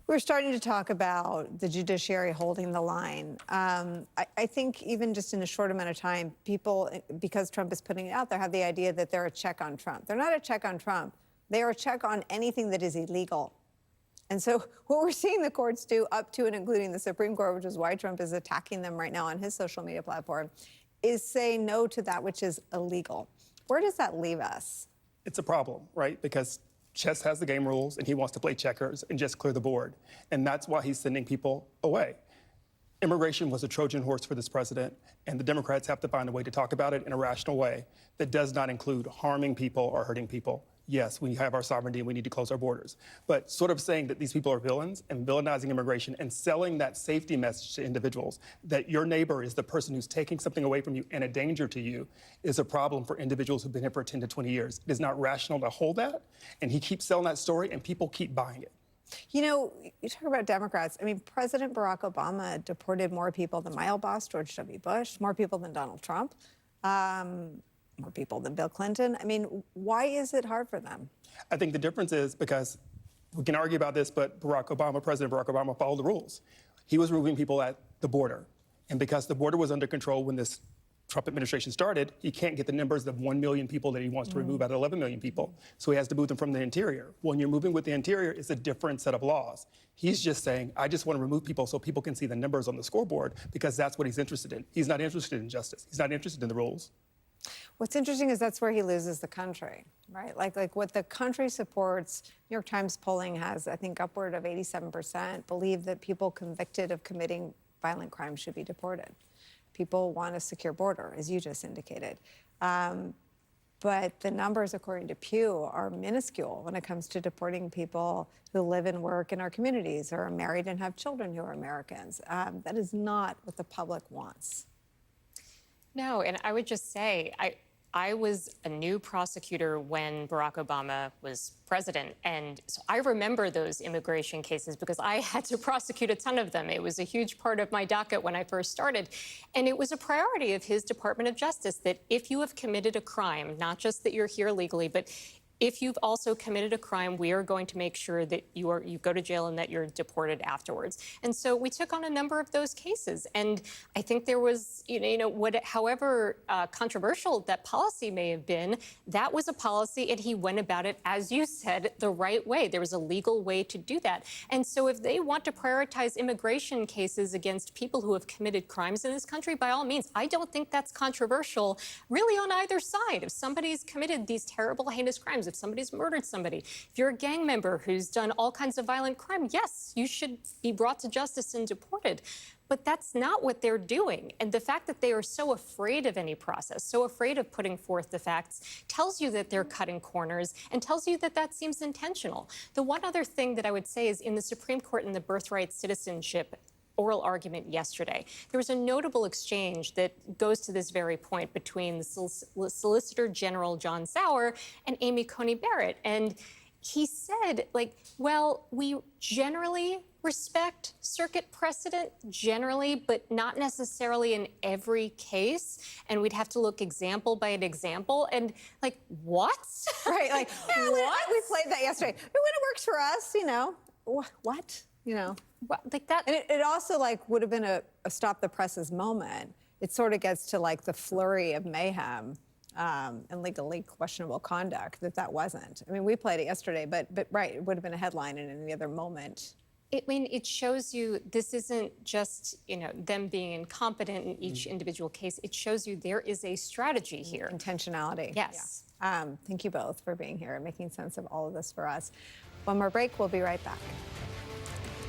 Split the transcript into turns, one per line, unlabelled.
We're starting to talk about the judiciary holding the line. I think even just in a short amount of time, people, because Trump is putting it out there, have the idea that they're a check on Trump. They're not a check on Trump. They are a check on anything that is illegal. And so what we're seeing the courts do, up to and including the Supreme Court, which is why Trump is attacking them right now on his social media platform, is say no to that which is illegal. Where does that leave us?
It's a problem, right? Because chess has the game rules, and he wants to play checkers and just clear the board. And that's why he's sending people away. Immigration was a Trojan horse for this president, and the Democrats have to find a way to talk about it in a rational way that does not include harming people or hurting people. Yes, we have our sovereignty and we need to close our borders. But sort of saying that these people are villains and villainizing immigration and selling that safety message to individuals, that your neighbor is the person who's taking something away from you and a danger to you, is a problem for individuals who've been here for 10 to 20 years. It is not rational to hold that, and he keeps selling that story and people keep buying it.
You know, you talk about Democrats. I mean, President Barack Obama deported more people than my old boss, George W. Bush, more people than Donald Trump. More people than Bill Clinton. I mean, why is it hard for them?
I think the difference is because we can argue about this, but President Barack Obama followed the rules. He was removing people at the border. And because the border was under control when this Trump administration started, he can't get the numbers of 1 million people that he wants to remove out of 11 million people. So he has to move them from the interior. When you're moving with the interior, it's a different set of laws. He's just saying, I just want to remove people so people can see the numbers on the scoreboard, because that's what he's interested in. He's not interested in justice. He's not interested in the rules.
What's interesting is that's where he loses the country, right? Like what the country supports, New York Times polling has, I think, upward of 87% believe that people convicted of committing violent crimes should be deported. People want a secure border, as you just indicated. But the numbers, according to Pew, are minuscule when it comes to deporting people who live and work in our communities or are married and have children who are Americans. That is not what the public wants.
No, and I would just say, I was a new prosecutor when Barack Obama was president. And so I remember those immigration cases because I had to prosecute a ton of them. It was a huge part of my docket when I first started. And it was a priority of his Department of Justice that if you have committed a crime, not just that you're here legally, but if you've also committed a crime, we are going to make sure that you go to jail and that you're deported afterwards. And so we took on a number of those cases. And I think there was, however controversial that policy may have been, that was a policy, and he went about it, as you said, the right way. There was a legal way to do that. And so if they want to prioritize immigration cases against people who have committed crimes in this country, by all means, I don't think that's controversial, really, on either side. If somebody's committed these terrible, heinous crimes, if somebody's murdered somebody, if you're a gang member who's done all kinds of violent crime, yes, you should be brought to justice and deported. But that's not what they're doing. And the fact that they are so afraid of any process, so afraid of putting forth the facts, tells you that they're cutting corners and tells you that that seems intentional. The one other thing that I would say is in the Supreme Court in the birthright citizenship oral argument yesterday, there was a notable exchange that goes to this very point between the Solicitor General John Sauer and Amy Coney Barrett. And he said, well, we generally respect circuit precedent, generally, but not necessarily in every case. And we'd have to look example by example. And what?
Right, yeah, what? We played that yesterday. But when it works for us, what?
Like that.
And it also would have been a stop the presses moment. It sort of gets to the flurry of mayhem and legally questionable conduct that wasn't. I mean, we played it yesterday, but right, it would have been a headline in any other moment.
It shows you this isn't just, them being incompetent in each individual case. It shows you there is a strategy here.
Intentionality.
Yes.
Yeah. Thank you both for being here and making sense of all of this for us. One more break. We'll be right back.